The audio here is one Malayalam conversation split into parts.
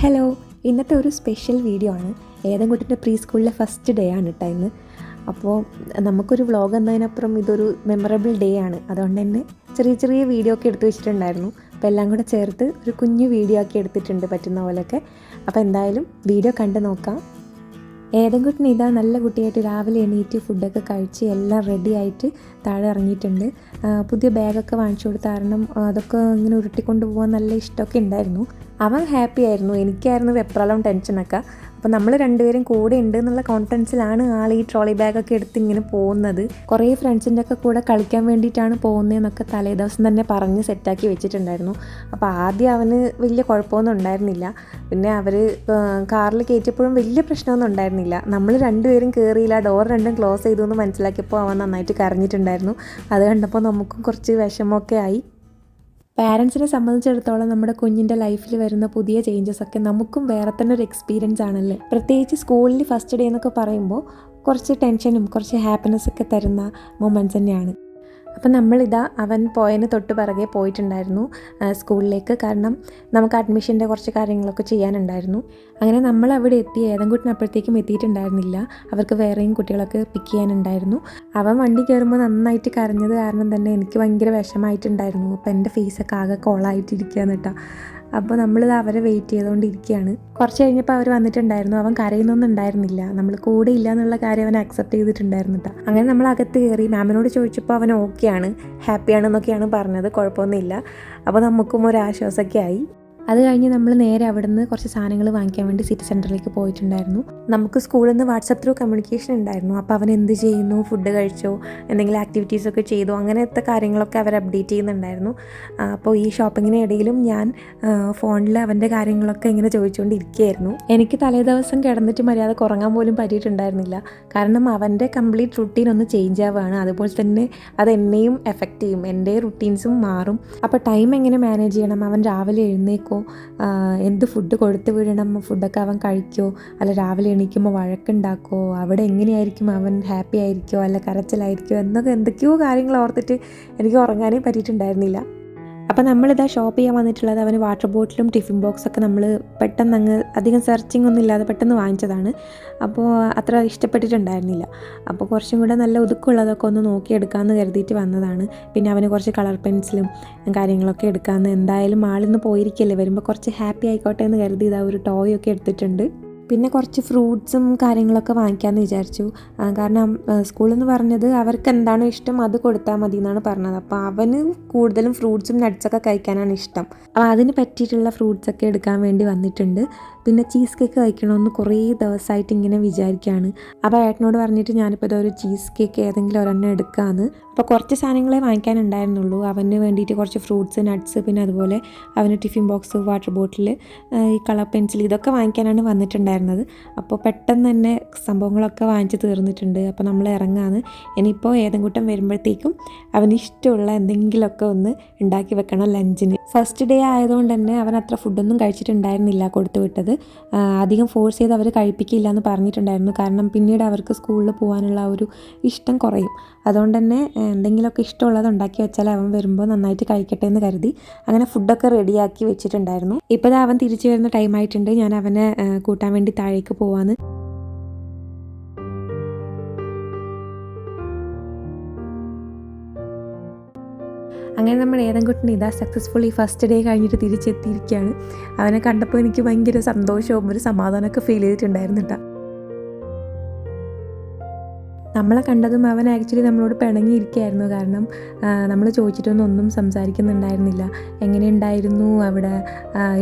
ഹലോ, ഇന്നത്തെ ഒരു സ്പെഷ്യൽ വീഡിയോ ആണ്. ഏതെൻകുട്ടിൻ്റെ പ്രീ സ്കൂളിലെ ഫസ്റ്റ് ഡേ ആണ് കേട്ടോ ഇന്ന്. അപ്പോൾ നമുക്കൊരു വ്ളോഗ് എന്നതിനപ്പുറം ഇതൊരു മെമ്മറബിൾ ഡേ ആണ്. അതുകൊണ്ട് തന്നെ ചെറിയ ചെറിയ വീഡിയോ ഒക്കെ എടുത്തു വെച്ചിട്ടുണ്ടായിരുന്നു. അപ്പോൾ എല്ലാം കൂടെ ചേർത്ത് ഒരു കുഞ്ഞു വീഡിയോ ആക്കി എടുത്തിട്ടുണ്ട് പറ്റുന്ന പോലെയൊക്കെ. അപ്പോൾ എന്തായാലും വീഡിയോ കണ്ട് നോക്കാം. ഏതെൻകുട്ടിന് ഇതാ നല്ല കുട്ടിയായിട്ട് രാവിലെ എണീറ്റ് ഫുഡൊക്കെ കഴിച്ച് എല്ലാം റെഡി ആയിട്ട് താഴെ ഇറങ്ങിയിട്ടുണ്ട്. പുതിയ ബാഗൊക്കെ വാങ്ങിച്ചു കൊടുത്ത കാരണം അതൊക്കെ ഇങ്ങനെ ഉരുട്ടിക്കൊണ്ട് പോകാൻ നല്ല ഇഷ്ടമൊക്കെ ഉണ്ടായിരുന്നു. അവൻ ഹാപ്പി ആയിരുന്നു, എനിക്കായിരുന്നു വെപ്രാളം ടെൻഷനൊക്കെ. അപ്പോൾ നമ്മൾ രണ്ടുപേരും കൂടെ ഉണ്ട് എന്നുള്ള കോൺഫിഡൻസിലാണ് ആൾ ഈ ട്രോളി ബാഗൊക്കെ എടുത്ത് ഇങ്ങനെ പോകുന്നത്. കുറേ ഫ്രണ്ട്സിൻ്റെ ഒക്കെ കൂടെ കളിക്കാൻ വേണ്ടിയിട്ടാണ് പോകുന്നതെന്നൊക്കെ തലേ ദിവസം തന്നെ പറഞ്ഞ് സെറ്റാക്കി വെച്ചിട്ടുണ്ടായിരുന്നു. അപ്പോൾ ആദ്യം അവന് വലിയ കുഴപ്പമൊന്നും ഉണ്ടായിരുന്നില്ല. പിന്നെ അവർ കാറിൽ കയറ്റിയപ്പോഴും വലിയ പ്രശ്നമൊന്നും ഉണ്ടായിരുന്നില്ല. നമ്മൾ രണ്ടുപേരും കയറിയില്ല, ഡോർ രണ്ടും ക്ലോസ് ചെയ്തു എന്ന് മനസ്സിലാക്കിയപ്പോൾ അവൻ നന്നായിട്ട് കരഞ്ഞിട്ടുണ്ടായിരുന്നു. അത് കണ്ടപ്പോൾ നമുക്കും കുറച്ച് വിഷമമൊക്കെ ആയി. പാരൻസിനെ സംബന്ധിച്ചിടത്തോളം നമ്മുടെ കുഞ്ഞിൻ്റെ ലൈഫിൽ വരുന്ന പുതിയ ചേഞ്ചസൊക്കെ നമുക്കും വേറെ തന്നെ ഒരു എക്സ്പീരിയൻസ് ആണല്ലേ. പ്രത്യേകിച്ച് സ്കൂളിൽ ഫസ്റ്റ് ഡേ എന്നൊക്കെ പറയുമ്പോൾ കുറച്ച് ടെൻഷനും കുറച്ച് ഹാപ്പിനെസ്സൊക്കെ തരുന്ന മൊമെൻറ്റ്സ് തന്നെയാണ്. അപ്പം നമ്മളിതാ അവൻ പോയതിന് തൊട്ട് പിറകെ പോയിട്ടുണ്ടായിരുന്നു സ്കൂളിലേക്ക്. കാരണം നമുക്ക് അഡ്മിഷൻ്റെ കുറച്ച് കാര്യങ്ങളൊക്കെ ചെയ്യാനുണ്ടായിരുന്നു. അങ്ങനെ നമ്മൾ അവിടെ എത്തി. ഏതെൻകുട്ടിനപ്പോഴത്തേക്കും എത്തിയിട്ടുണ്ടായിരുന്നില്ല. അവർക്ക് വേറെയും കുട്ടികളൊക്കെ പിക്ക് ചെയ്യാനുണ്ടായിരുന്നു. അവൻ വണ്ടി കയറുമ്പോൾ നന്നായിട്ട് കരഞ്ഞത് കാരണം തന്നെ എനിക്ക് ഭയങ്കര വിഷമമായിട്ടുണ്ടായിരുന്നു. അപ്പോൾ എൻ്റെ ഫേസൊക്കെ ആകെ കോളായിട്ടിരിക്കുകയാണ് കേട്ടോ. അപ്പോൾ നമ്മളിത് അവരെ വെയിറ്റ് ചെയ്തുകൊണ്ടിരിക്കുകയാണ്. കുറച്ച് കഴിഞ്ഞപ്പോൾ അവർ വന്നിട്ടുണ്ടായിരുന്നു. അവൻ കരയുന്നൊന്നും ഉണ്ടായിരുന്നില്ല. നമ്മൾ കൂടെ ഇല്ല എന്നുള്ള കാര്യം അവൻ അക്സെപ്റ്റ് ചെയ്തിട്ടുണ്ടായിരുന്നു കേട്ടോ. അങ്ങനെ നമ്മൾ അകത്ത് കയറി. മാമിനോട് ചോദിച്ചപ്പോൾ അവൻ ഓക്കെയാണ്, ഹാപ്പിയാണെന്നൊക്കെയാണ് പറഞ്ഞത്, കുഴപ്പമൊന്നുമില്ല. അപ്പോൾ നമുക്കും ഒരു ആശ്വാസമൊക്കെ ആയി. അത് കഴിഞ്ഞ് നമ്മൾ നേരെ അവിടെ നിന്ന് കുറച്ച് സാധനങ്ങൾ വാങ്ങിക്കാൻ വേണ്ടി സിറ്റി സെൻറ്ററിലേക്ക് പോയിട്ടുണ്ടായിരുന്നു. നമുക്ക് സ്കൂളിൽ നിന്ന് വാട്സപ്പ് ത്രൂ കമ്മ്യൂണിക്കേഷൻ ഉണ്ടായിരുന്നു. അപ്പോൾ അവൻ എന്ത് ചെയ്യുന്നു, ഫുഡ് കഴിച്ചോ, എന്തെങ്കിലും ആക്ടിവിറ്റീസൊക്കെ ചെയ്തോ, അങ്ങനത്തെ കാര്യങ്ങളൊക്കെ അവർ അപ്ഡേറ്റ് ചെയ്യുന്നുണ്ടായിരുന്നു. അപ്പോൾ ഈ ഷോപ്പിങ്ങിനിടയിലും ഞാൻ ഫോണിൽ അവൻ്റെ കാര്യങ്ങളൊക്കെ ഇങ്ങനെ ചോദിച്ചുകൊണ്ടിരിക്കുകയായിരുന്നു. എനിക്ക് തലേ ദിവസം കിടന്നിട്ട് മര്യാദ ഉറങ്ങാൻ പോലും പറ്റിയിട്ടുണ്ടായിരുന്നില്ല. കാരണം അവൻ്റെ കംപ്ലീറ്റ് റുട്ടീൻ ഒന്ന് ചേഞ്ച് ആവുകയാണ്. അതുപോലെ തന്നെ അത് എന്നെയും എഫക്റ്റ് ചെയ്യും, എൻ്റെ റുട്ടീൻസും മാറും. അപ്പോൾ ടൈം എങ്ങനെ മാനേജ് ചെയ്യണം, അവൻ രാവിലെ എഴുന്നേക്കോ, എന്ത് ഫുഡ് കൊടുത്തു വിടണം, ഫുഡൊക്കെ അവൻ കഴിക്കുമോ, അല്ല രാവിലെ എണീക്കുമ്പോൾ വഴക്കുണ്ടാക്കുമോ, അവിടെ എങ്ങനെയായിരിക്കും അവൻ ഹാപ്പി ആയിരിക്കുമോ അല്ല കരച്ചിലായിരിക്കുമോ എന്നൊക്കെ എന്തൊക്കെയോ കാര്യങ്ങൾ ഓർത്തിട്ട് എനിക്ക് ഉറങ്ങാനേ പറ്റിയിട്ടുണ്ടായിരുന്നില്ല. അപ്പോൾ നമ്മളിതാ ഷോപ്പ് ചെയ്യാൻ വന്നിട്ടുള്ളത് അവന് വാട്ടർ ബോട്ടിലും ടിഫിൻ ബോക്സൊക്കെ നമ്മൾ പെട്ടെന്ന് അങ്ങ് അധികം സെർച്ചിങ് ഒന്നും ഇല്ലാതെ പെട്ടെന്ന് വാങ്ങിച്ചതാണ്. അപ്പോൾ അത്ര ഇഷ്ടപ്പെട്ടിട്ടുണ്ടായിരുന്നില്ല. അപ്പോൾ കുറച്ചും കൂടെ നല്ല ഒതുക്കമുള്ളതൊക്കെ ഒന്ന് നോക്കിയെടുക്കാമെന്ന് കരുതിയിട്ട് വന്നതാണ്. പിന്നെ അവന് കുറച്ച് കളർ പെൻസിലും കാര്യങ്ങളൊക്കെ എടുക്കാമെന്ന്, എന്തായാലും ആളിന്ന് പോയിരിക്കല്ലേ, വരുമ്പോൾ കുറച്ച് ഹാപ്പി ആയിക്കോട്ടെ എന്ന് കരുതി ഇതാ ഒരു ടോയ് ഒക്കെ എടുത്തിട്ടുണ്ട്. പിന്നെ കുറച്ച് ഫ്രൂട്ട്സും കാര്യങ്ങളൊക്കെ വാങ്ങിക്കാമെന്ന് വിചാരിച്ചു. കാരണം സ്കൂളെന്ന് പറഞ്ഞത് അവർക്ക് എന്താണോ ഇഷ്ടം അത് കൊടുത്താൽ മതി എന്നാണ് പറഞ്ഞത്. അപ്പോൾ അവന് കൂടുതലും ഫ്രൂട്ട്സും നട്ട്സൊക്കെ കഴിക്കാനാണ് ഇഷ്ടം. അപ്പോൾ അതിന് പറ്റിയിട്ടുള്ള ഫ്രൂട്ട്സൊക്കെ എടുക്കാൻ വേണ്ടി വന്നിട്ടുണ്ട്. പിന്നെ ചീസ് കേക്ക് കഴിക്കണമെന്ന് കുറേ ദിവസമായിട്ട് ഇങ്ങനെ വിചാരിക്കുകയാണ്. അപ്പോൾ ഏട്ടനോട് പറഞ്ഞിട്ട് ഞാനിപ്പോൾ ഇതൊരു ചീസ് കേക്ക് ഏതെങ്കിലും ഒരെണ്ണം എടുക്കാമെന്ന്. അപ്പോൾ കുറച്ച് സാധനങ്ങളെ വാങ്ങിക്കാനുണ്ടായിരുന്നുള്ളൂ. അവന് വേണ്ടിയിട്ട് കുറച്ച് ഫ്രൂട്ട്സ്, നട്ട്സ്, പിന്നെ അതുപോലെ അവന് ടിഫിൻ ബോക്സ്, വാട്ടർ ബോട്ടിൽ, ഈ കളർ പെൻസിൽ, ഇതൊക്കെ വാങ്ങിക്കാനാണ് വന്നിട്ടുണ്ടായിരുന്നത്. അപ്പോൾ പെട്ടെന്ന് തന്നെ സംഭവങ്ങളൊക്കെ വാങ്ങിച്ച് തീർന്നിട്ടുണ്ട്. അപ്പോൾ നമ്മൾ ഇറങ്ങാമെന്ന്. ഇനിയിപ്പോൾ ഏതെങ്കുട്ടം വരുമ്പോഴത്തേക്കും അവന് ഇഷ്ടമുള്ള എന്തെങ്കിലുമൊക്കെ ഒന്ന് ഉണ്ടാക്കി വെക്കണം ലഞ്ചിന്. ഫസ്റ്റ് ഡേ ആയതുകൊണ്ട് തന്നെ അവൻ അത്ര ഫുഡൊന്നും കഴിച്ചിട്ടുണ്ടായിരുന്നില്ല കൊടുത്തു വിട്ടത്. അധികം ഫോഴ്സ് ചെയ്ത് അവർ കഴിപ്പിക്കില്ല എന്ന് പറഞ്ഞിട്ടുണ്ടായിരുന്നു. കാരണം പിന്നീട് അവർക്ക് സ്കൂളിൽ പോകാനുള്ള ഒരു ഇഷ്ടം കുറയും. അതുകൊണ്ട് തന്നെ എന്തെങ്കിലുമൊക്കെ ഇഷ്ടമുള്ളത് ഉണ്ടാക്കി വെച്ചാൽ അവൻ വരുമ്പോൾ നന്നായിട്ട് കഴിക്കട്ടെ എന്ന് കരുതി അങ്ങനെ ഫുഡൊക്കെ റെഡിയാക്കി വെച്ചിട്ടുണ്ടായിരുന്നു. ഇപ്പോൾ അവൻ തിരിച്ചു വരുന്ന ടൈമായിട്ടുണ്ട്. ഞാൻ അവനെ കൂട്ടാൻ വേണ്ടി താഴേക്ക് പോവാന്ന്. അങ്ങനെ നമ്മൾ ഏതെൻകുട്ടിന് ഇതാ സക്സസ്ഫുള്ളി ഫസ്റ്റ് ഡേ കഴിഞ്ഞിട്ട് തിരിച്ചെത്തിയിരിക്കുകയാണ്. അവനെ കണ്ടപ്പോൾ എനിക്ക് ഭയങ്കര സന്തോഷവും ഒരു സമാധാനമൊക്കെ ഫീൽ ചെയ്തിട്ടുണ്ടായിരുന്നു കേട്ടോ. നമ്മളെ കണ്ടതും അവൻ ആക്ച്വലി നമ്മളോട് പിണങ്ങിയിരിക്കുകയായിരുന്നു. കാരണം നമ്മൾ ചോദിച്ചിട്ടൊന്നും സംസാരിക്കുന്നുണ്ടായിരുന്നില്ല. എങ്ങനെയുണ്ടായിരുന്നു അവിടെ,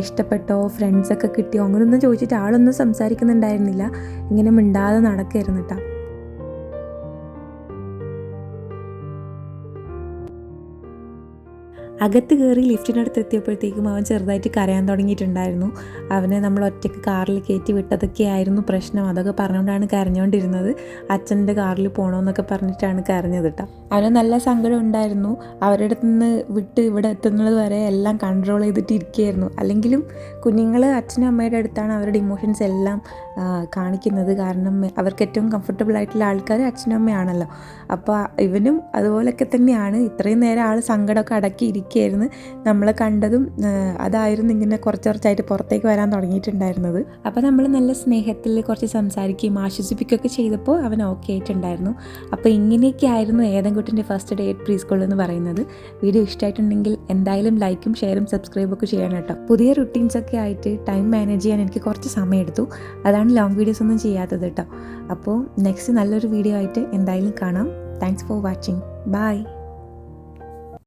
ഇഷ്ടപ്പെട്ടോ, ഫ്രണ്ട്സൊക്കെ കിട്ടിയോ, അങ്ങനെയൊന്നും ചോദിച്ചിട്ട് ആളൊന്നും സംസാരിക്കുന്നുണ്ടായിരുന്നില്ല. ഇങ്ങനെ മിണ്ടാതെ നടക്കുകയായിരുന്നു കേട്ടോ. അകത്ത് കയറി ലിഫ്റ്റിനടുത്ത് എത്തിയപ്പോഴത്തേക്കും അവൻ ചെറുതായിട്ട് കരയാൻ തുടങ്ങിയിട്ടുണ്ടായിരുന്നു. അവനെ നമ്മൾ ഒറ്റയ്ക്ക് കാറിൽ കയറ്റി വിട്ടതൊക്കെ ആയിരുന്നു പ്രശ്നം. അതൊക്കെ പറഞ്ഞുകൊണ്ടാണ് കരഞ്ഞുകൊണ്ടിരുന്നത്. അച്ഛൻ്റെ കാറിൽ പോകണമെന്നൊക്കെ പറഞ്ഞിട്ടാണ് കരഞ്ഞത് കേട്ടോ. അവന് നല്ല സങ്കടം ഉണ്ടായിരുന്നു. അവരുടെ അടുത്ത് നിന്ന് വിട്ട് ഇവിടെ എത്തുന്നത് വരെ എല്ലാം കൺട്രോൾ ചെയ്തിട്ട് ഇരിക്കുകയായിരുന്നു. അല്ലെങ്കിലും കുഞ്ഞുങ്ങൾ അച്ഛനും അമ്മയുടെ അടുത്താണ് അവരുടെ ഇമോഷൻസ് എല്ലാം കാണിക്കുന്നത്. കാരണം അവർക്ക് ഏറ്റവും കംഫർട്ടബിൾ ആയിട്ടുള്ള ആൾക്കാർ അച്ഛനും അമ്മയാണല്ലോ. അപ്പോൾ ഇവനും അതുപോലൊക്കെ തന്നെയാണ്. ഇത്രയും നേരം ആൾ സങ്കടമൊക്കെ അടക്കിയിരിക്കും ഇരിക്കുകയായിരുന്നു. നമ്മൾ കണ്ടതും അതായിരുന്നു ഇങ്ങനെ കുറച്ചായിട്ട് പുറത്തേക്ക് വരാൻ തുടങ്ങിയിട്ടുണ്ടായിരുന്നത്. അപ്പോൾ നമ്മൾ നല്ല സ്നേഹത്തിൽ കുറച്ച് സംസാരിക്കുകയും ആശ്വസിപ്പിക്കുകയൊക്കെ ചെയ്തപ്പോൾ അവൻ ഓക്കെ ആയിട്ടുണ്ടായിരുന്നു. അപ്പോൾ ഇങ്ങനെയൊക്കെ ആയിരുന്നു ഏതൻകുട്ടിൻ്റെ first day at preschool എന്ന് പറയുന്നത്. വീഡിയോ ഇഷ്ടമായിട്ടുണ്ടെങ്കിൽ എന്തായാലും ലൈക്കും ഷെയറും സബ്സ്ക്രൈബും ഒക്കെ ചെയ്യണം കേട്ടോ. പുതിയ റുട്ടീൻസൊക്കെ ആയിട്ട് ടൈം മാനേജ് ചെയ്യാൻ എനിക്ക് കുറച്ച് സമയമെടുത്തു. അതാണ് ലോങ് വീഡിയോസ് ഒന്നും ചെയ്യാത്തത് കേട്ടോ. അപ്പോൾ നെക്സ്റ്റ് നല്ലൊരു വീഡിയോ ആയിട്ട് എന്തായാലും കാണാം. Thanks for watching. ബൈ.